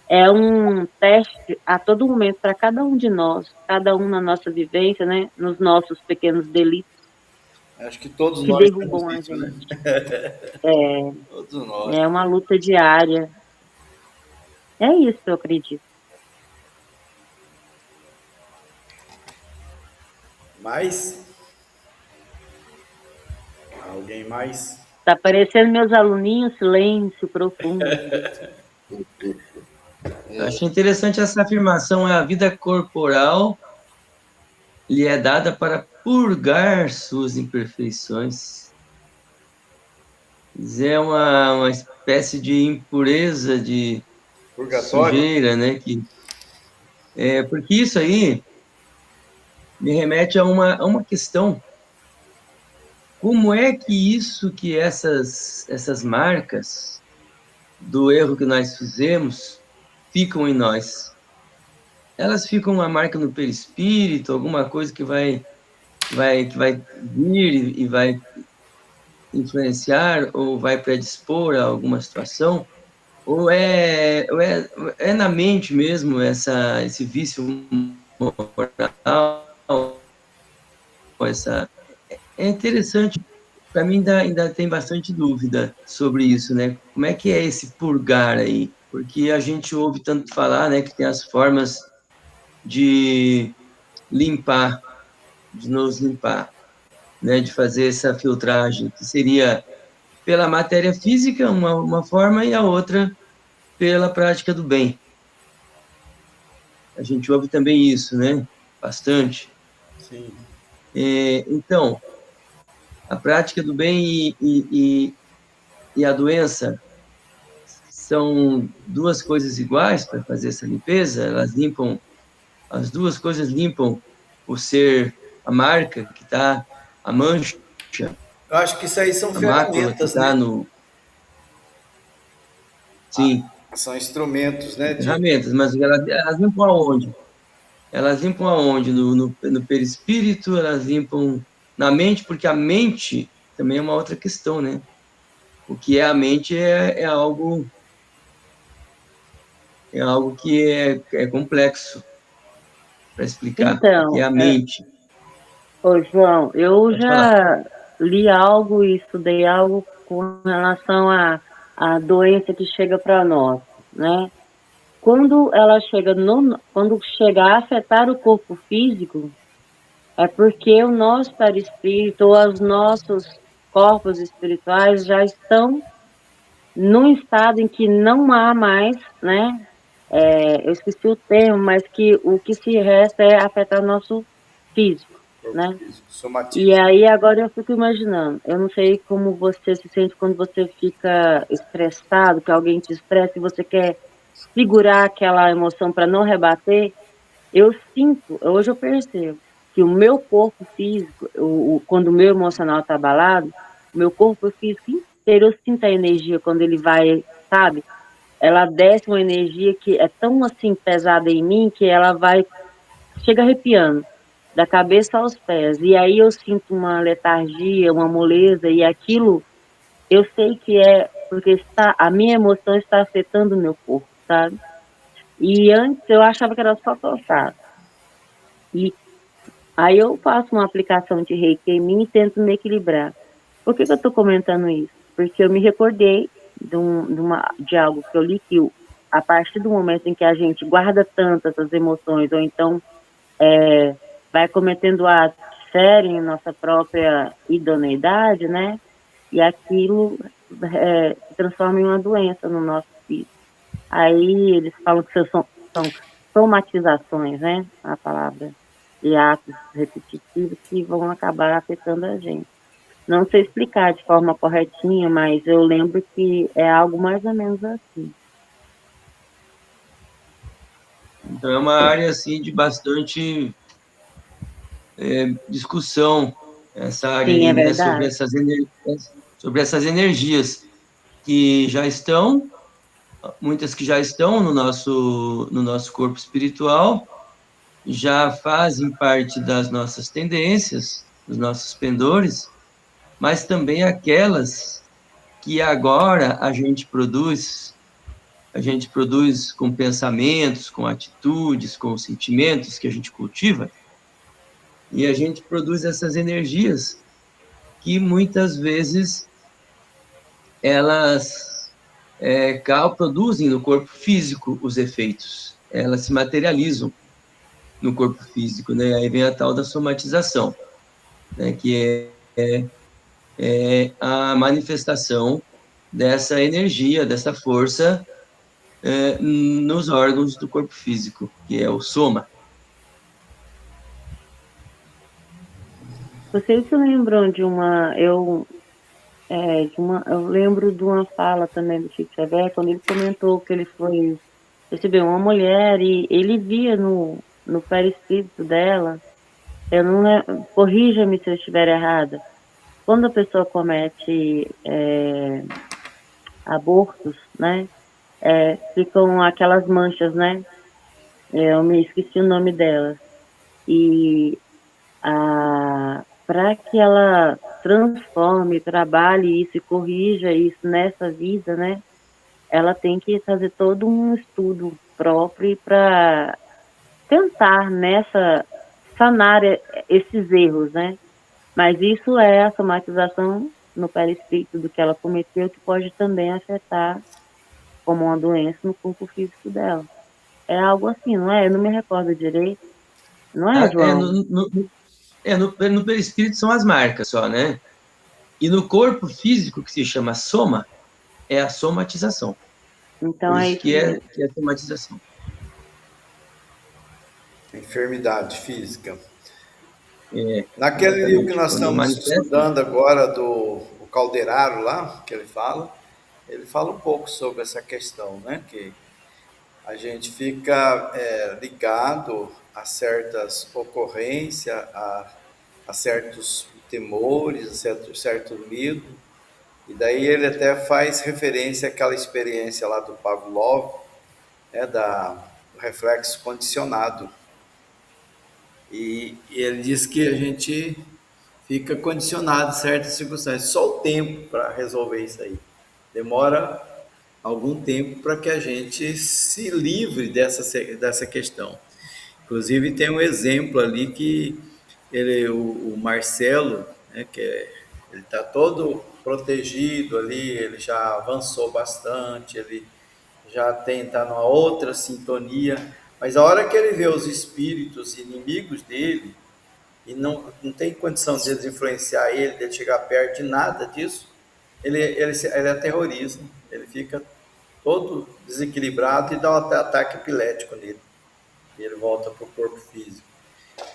é um teste a todo momento para cada um de nós, cada um na nossa vivência, né? Nos nossos pequenos delitos Acho que todos que nós temos derrubam a isso, né? gente. Todos nós. É uma luta diária. É isso que eu acredito. Mais? Alguém mais? Tá parecendo meus aluninhos, silêncio profundo. Eu acho interessante essa afirmação, a vida corporal lhe é dada para purgar suas imperfeições. É uma espécie de impureza, de Purgatório? sujeira, né? Porque isso aí me remete a uma questão. Como é que essas marcas do erro que nós fizemos ficam em nós? Elas ficam uma marca no perispírito, alguma coisa que vai vir e vai influenciar ou vai predispor a alguma situação? Ou é na mente mesmo esse vício moral? É interessante. Para mim ainda tem bastante dúvida sobre isso, né? Como é que é esse purgar aí? Porque a gente ouve tanto falar, né, que tem as formas de limpar, de nos limpar, né, de fazer essa filtragem, que seria pela matéria física, uma forma, e a outra pela prática do bem. A gente ouve também isso, né? Bastante. Sim. Então, A prática do bem e a doença são duas coisas iguais para fazer essa limpeza? Elas limpam, as duas coisas limpam o ser, a marca que está, a mancha, Eu acho que isso aí são a mácula que ferramentas, está né? no... Sim, São instrumentos, né? são ferramentas, mas elas limpam aonde? Elas limpam aonde? No perispírito, elas limpam na mente, porque a mente também é uma outra questão, né? O que é a mente é algo que é complexo para explicar. O que é Então, a mente? ô João, eu Pode falar. já li algo e estudei algo com relação à doença que chega para nós, né? Quando ela chega quando chega a afetar o corpo físico, é porque o nosso perispírito ou os nossos corpos espirituais já estão num estado em que não há mais, né? Eu esqueci o termo, mas que o que se resta é afetar o nosso físico, Corpo né? físico, E somatismo. aí agora eu fico imaginando, eu não sei como você se sente quando você fica estressado, que alguém te estressa e você quer segurar aquela emoção para não rebater. Eu sinto, hoje eu percebo que o meu corpo físico, quando o meu emocional está abalado, o meu corpo físico inteiro, eu sinto a energia quando ele vai, sabe? Ela desce uma energia que é tão assim pesada em mim que ela vai, chega arrepiando, da cabeça aos pés. E aí eu sinto uma letargia, uma moleza, e aquilo eu sei que é porque a minha emoção está afetando o meu corpo, sabe? E antes eu achava que era só tocar. E aí eu faço uma aplicação de reiki em mim e tento me equilibrar. Por que que eu estou comentando isso? Porque eu me recordei de algo que eu li que a partir do momento em que a gente guarda tanto essas emoções, ou então vai cometendo atos que ferem nossa própria idoneidade, né? E aquilo se transforma em uma doença no nosso físico. Aí eles falam que são somatizações, né? A palavra de atos repetitivos que vão acabar afetando a gente. Não sei explicar de forma corretinha, mas eu lembro que é algo mais ou menos assim. Então, é uma área, assim, de bastante discussão, essa área Sim, aí, é né? verdade. Sobre essas energias que já estão, muitas que já estão no nosso corpo espiritual, já fazem parte das nossas tendências, dos nossos pendores, mas também aquelas que agora a gente produz com pensamentos, com atitudes, com sentimentos que a gente cultiva, e a gente produz essas energias que muitas vezes elas produzem no corpo físico os efeitos, elas se materializam no corpo físico, né? Aí vem a tal da somatização, né? Que é a manifestação dessa energia, dessa força nos órgãos do corpo físico, que é o soma. Vocês se lembram eu lembro de uma fala também do Chico Xavier, quando ele comentou que ele foi receber uma mulher e ele via no perispírito dela, eu não corrija-me se eu estiver errada, quando a pessoa comete abortos, né, ficam aquelas manchas, né, eu me esqueci o nome delas, e para que ela transforme, trabalhe isso e corrija isso nessa vida, né, ela tem que fazer todo um estudo próprio para tentar sanar esses erros, né? Mas isso é a somatização no perispírito do que ela cometeu, que pode também afetar como uma doença no corpo físico dela. É algo assim, não é? Eu não me recordo direito. Não é, Ah, João? no perispírito são as marcas só, né? E no corpo físico, que se chama soma, é a somatização. Por Então é isso isso que é, mesmo. que é a somatização. Enfermidade física. Naquele livro que nós Quando estamos manifesta, estudando agora, do o Calderaro lá, que ele fala um pouco sobre essa questão, né? Que a gente fica ligado a certas ocorrências, a certos temores, a certo medo, e daí ele até faz referência àquela experiência lá do Pavlov, do reflexo condicionado. E ele diz que a gente fica condicionado a certas circunstâncias. Só o tempo para resolver isso aí. Demora algum tempo para que a gente se livre dessa questão. Inclusive tem um exemplo ali que o Marcelo, né, ele está todo protegido ali, ele já avançou bastante, ele já está numa outra sintonia, mas a hora que ele vê os espíritos inimigos dele, e não tem condição de eles influenciar ele, de ele chegar perto de nada disso, ele aterroriza, ele fica todo desequilibrado e dá um ataque epilético nele. E ele volta para o corpo físico.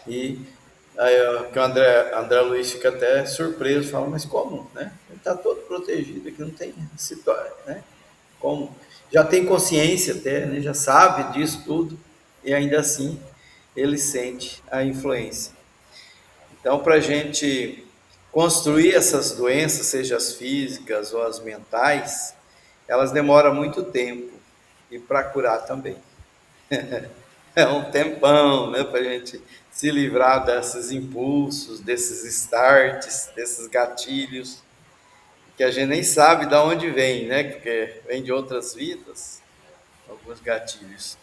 E aí que o André Luiz fica até surpreso, fala, mas como, né? Ele está todo protegido aqui, não tem situação, né? Como? Já tem consciência até, né? Já sabe disso tudo, e ainda assim ele sente a influência. Então, para a gente construir essas doenças, seja as físicas ou as mentais, elas demoram muito tempo, e para curar também. É um tempão, né, para a gente se livrar desses impulsos, desses starts, desses gatilhos, que a gente nem sabe de onde vem, né, porque vem de outras vidas, alguns gatilhos.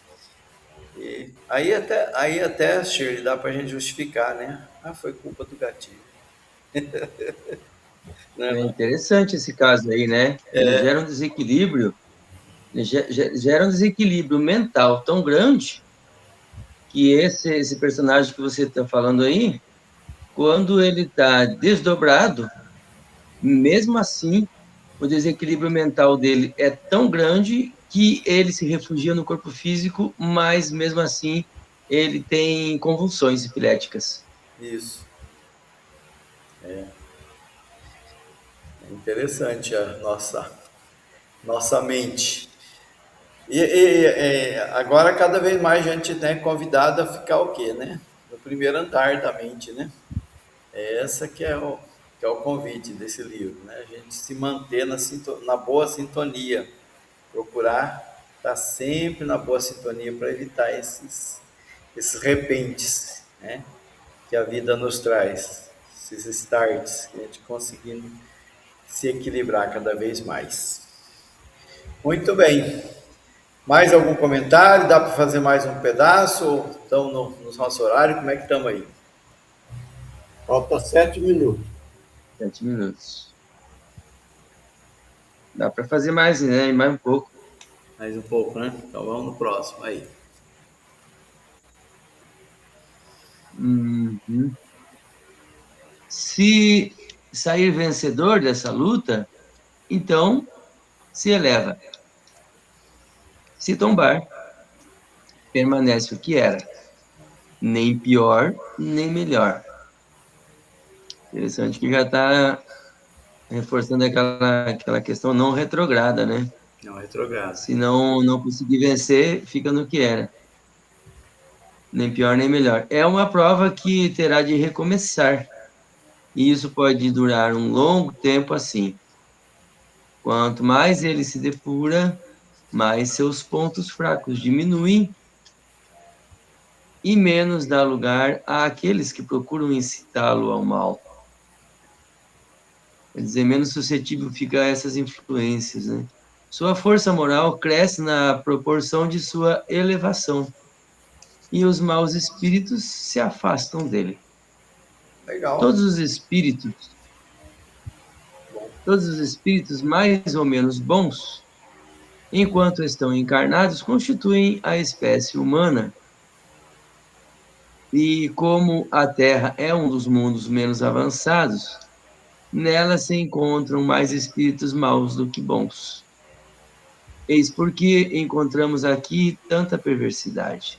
E aí até, Shirley, dá para a gente justificar, né? Ah, foi culpa do gatilho. é interessante esse caso aí, né? Ele gera um desequilíbrio, gera um desequilíbrio mental tão grande que esse personagem que você está falando aí, quando ele está desdobrado, mesmo assim, o desequilíbrio mental dele é tão grande que ele se refugia no corpo físico, mas mesmo assim ele tem convulsões epiléticas. Isso. É interessante a nossa mente. Agora, cada vez mais a gente é convidado a ficar o quê, né? No primeiro andar da mente, né? Essa que é o convite desse livro, né? A gente se manter na boa sintonia, procurar estar sempre na boa sintonia para evitar esses repentes, né? Que a vida nos traz, esses starts, que a gente conseguindo se equilibrar cada vez mais. Muito bem. Mais algum comentário? Dá para fazer mais um pedaço? Ou estamos no nosso horário? Como é que estamos aí? Falta 7 minutos. 7 minutos. Dá para fazer mais, né? Mais um pouco. Mais um pouco, né? Então vamos no próximo aí. Uhum. Se sair vencedor dessa luta, então se eleva. Se tombar, permanece o que era, nem pior, nem melhor. Interessante que já está reforçando aquela questão não retrograda, né? Não retrograda. Se não conseguir vencer, fica no que era. Nem pior, nem melhor. É uma prova que terá de recomeçar. E isso pode durar um longo tempo assim. Quanto mais ele se depura, mais seus pontos fracos diminuem e menos dá lugar àqueles que procuram incitá-lo ao mal. Quer dizer, menos suscetível fica a essas influências, né? Sua força moral cresce na proporção de sua elevação e os maus espíritos se afastam dele. Legal. Todos os espíritos mais ou menos bons, enquanto estão encarnados, constituem a espécie humana. E como a Terra é um dos mundos menos avançados, nela se encontram mais espíritos maus do que bons. Eis porque encontramos aqui tanta perversidade.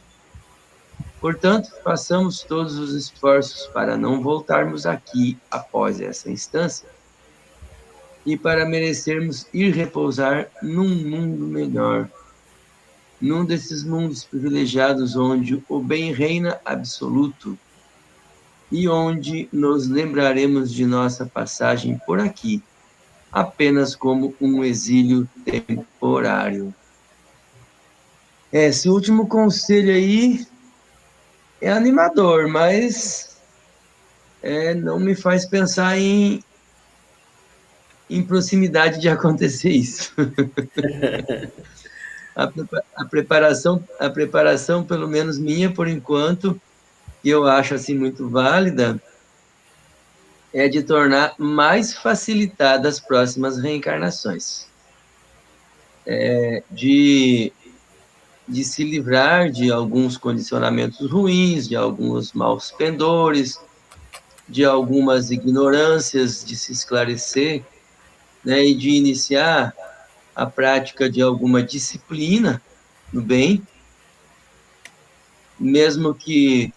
Portanto, façamos todos os esforços para não voltarmos aqui após essa instância e para merecermos ir repousar num mundo melhor, num desses mundos privilegiados onde o bem reina absoluto e onde nos lembraremos de nossa passagem por aqui, apenas como um exílio temporário. Esse último conselho aí é animador, mas não me faz pensar em proximidade de acontecer isso. A preparação, pelo menos minha, por enquanto, que eu acho assim muito válida, é de tornar mais facilitadas as próximas reencarnações. De se livrar de alguns condicionamentos ruins, de alguns maus pendores, de algumas ignorâncias, de se esclarecer, né, e de iniciar a prática de alguma disciplina no bem, mesmo que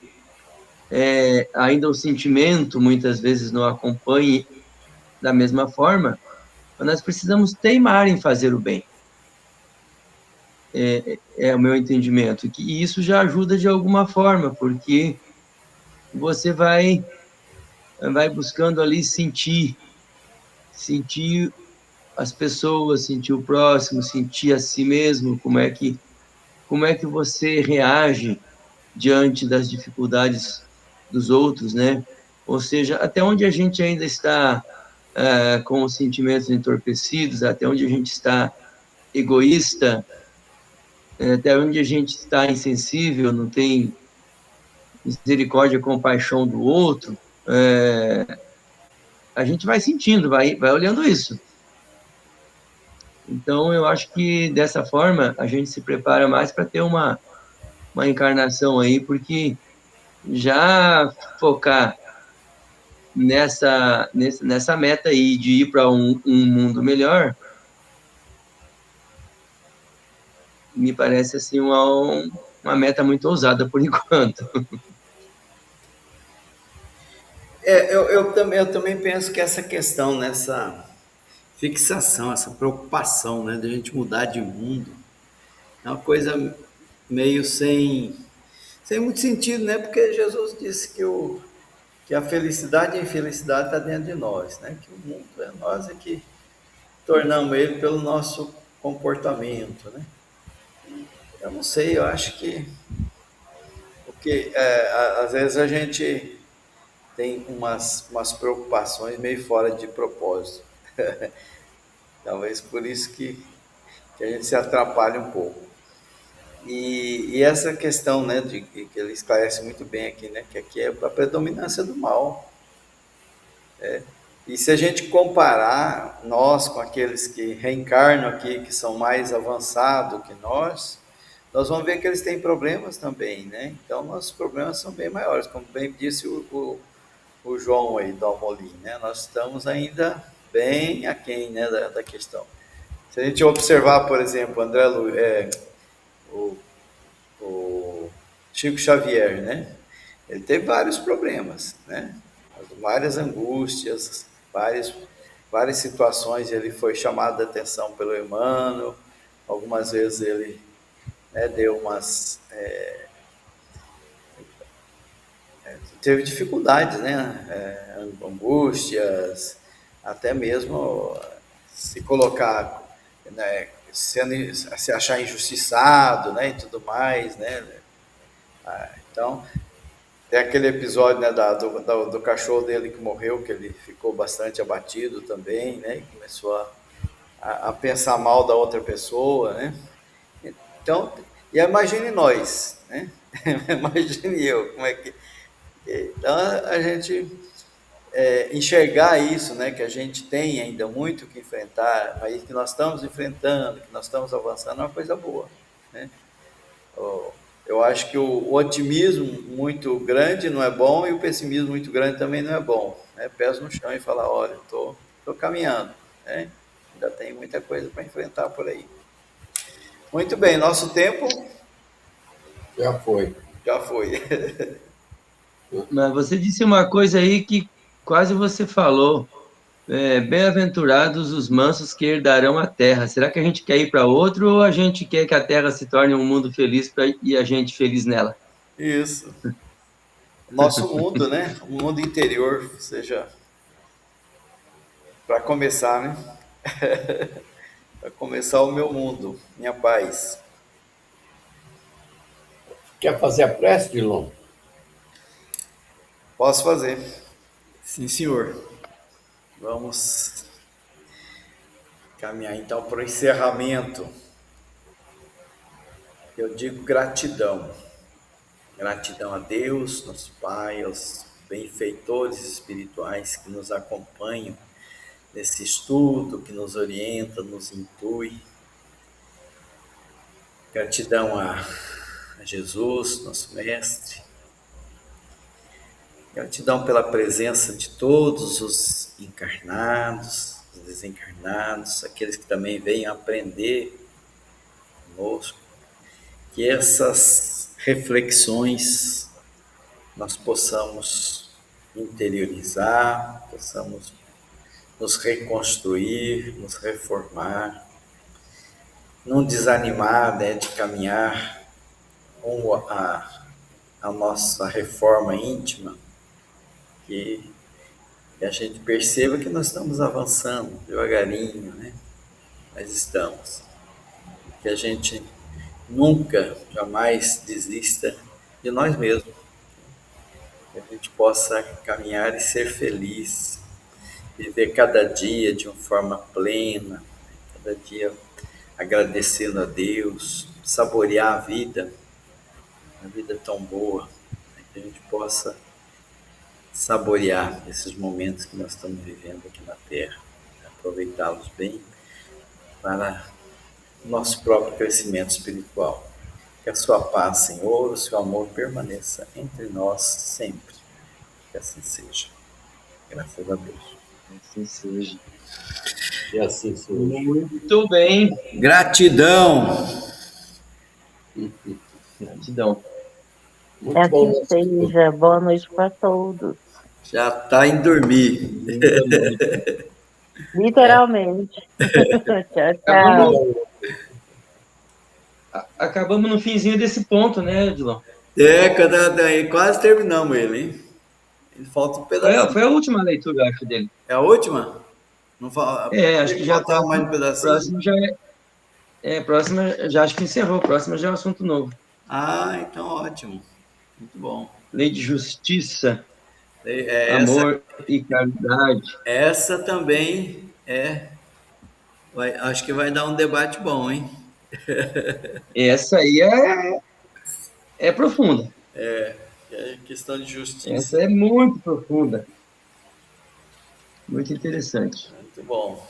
ainda o sentimento muitas vezes não acompanhe da mesma forma, mas nós precisamos teimar em fazer o bem. É o meu entendimento, que isso já ajuda de alguma forma, porque você vai buscando ali sentir as pessoas, sentir o próximo, sentir a si mesmo, como é que você reage diante das dificuldades dos outros, né? Ou seja, até onde a gente ainda está com os sentimentos entorpecidos, até onde a gente está egoísta, até onde a gente está insensível, não tem misericórdia, compaixão do outro, a gente vai sentindo, vai olhando isso. Então, eu acho que dessa forma a gente se prepara mais para ter uma encarnação aí, porque já focar nessa meta aí de ir para um mundo melhor, me parece assim uma meta muito ousada por enquanto. Eu também penso que essa questão, nessa fixação, essa preocupação, né, de a gente mudar de mundo, é uma coisa meio sem muito sentido, né? Porque Jesus disse que a felicidade e a infelicidade está dentro de nós, né? Que o mundo é nós que tornamos ele pelo nosso comportamento, né? Eu não sei, eu acho que porque às vezes a gente tem umas preocupações meio fora de propósito. Talvez por isso que a gente se atrapalha um pouco. E essa questão, né, que ele esclarece muito bem aqui, né, que aqui é a predominância do mal. E se a gente comparar nós com aqueles que reencarnam aqui, que são mais avançados que nós vamos ver que eles têm problemas também, né? Então, nossos problemas são bem maiores, como bem disse o João aí, do Almolim, né? Nós estamos ainda bem aquém, né, da questão. Se a gente observar, por exemplo, o Chico Xavier, né? Ele teve vários problemas, né? Várias angústias, várias situações. Ele foi chamado a atenção pelo Emmanuel. Algumas vezes ele, né, deu teve dificuldades, né? Angústias, até mesmo se colocar, né, se achar injustiçado, né, e tudo mais, né? Então, tem aquele episódio, né, do cachorro dele que morreu, que ele ficou bastante abatido também, né, e começou a pensar mal da outra pessoa, né? Então, e imagine nós, né? Imagine eu, como é que... Então, a gente enxergar isso, né, que a gente tem ainda muito que enfrentar, mas que nós estamos enfrentando, que nós estamos avançando, é uma coisa boa, né? Eu acho que o otimismo muito grande não é bom e o pessimismo muito grande também não é bom, né? Pés no chão e falar, olha, estou caminhando, né? Ainda tem muita coisa para enfrentar por aí. Muito bem, nosso tempo Já foi. Já foi. Mas você disse uma coisa aí que quase você falou. Bem-aventurados os mansos que herdarão a terra. Será que a gente quer ir para outro ou a gente quer que a terra se torne um mundo feliz e a gente feliz nela? Isso. Nosso mundo, né? O mundo interior, ou seja, para começar, né? Para começar o meu mundo, minha paz. Quer fazer a prece, Dilon? Posso fazer? Sim, senhor. Vamos caminhar então para o encerramento. Eu digo gratidão. Gratidão a Deus, nosso Pai, aos benfeitores espirituais que nos acompanham nesse estudo, que nos orienta, nos intui. Gratidão a Jesus, nosso Mestre. Gratidão pela presença de todos os encarnados, os desencarnados, aqueles que também vêm aprender conosco. Que essas reflexões nós possamos interiorizar, possamos nos reconstruir, nos reformar, não desanimar, né, de caminhar com a nossa reforma íntima, que a gente perceba que nós estamos avançando devagarinho, né? Mas estamos. Que a gente nunca, jamais desista de nós mesmos. Que a gente possa caminhar e ser feliz, viver cada dia de uma forma plena, cada dia agradecendo a Deus, saborear a vida tão boa, né? Que a gente possa saborear esses momentos que nós estamos vivendo aqui na Terra, aproveitá-los bem para o nosso próprio crescimento espiritual. Que a sua paz, Senhor, o seu amor permaneça entre nós sempre. Que assim seja. Graças a Deus. Assim seja. E assim seja. Muito bem. Gratidão. Gratidão. Muito bom. Assim seja. Boa noite para todos. Já está em dormir. Literalmente. Tchau, tchau. Acabamos, acabamos no finzinho desse ponto, né, Edilon? Quase terminamos ele, hein? Ele falta um pedacinho. Foi a última leitura, acho, dele. É a última? Não Acho que já faltava mais um pedacinho. próximo já próxima já acho que encerrou. Próxima já é um assunto novo. Ah, então ótimo. Muito bom. Lei de justiça, Essa, amor e caridade. essa também acho que vai dar um debate bom, hein? Essa aí é profunda. É questão de justiça. Essa é muito profunda. Muito interessante. Muito bom.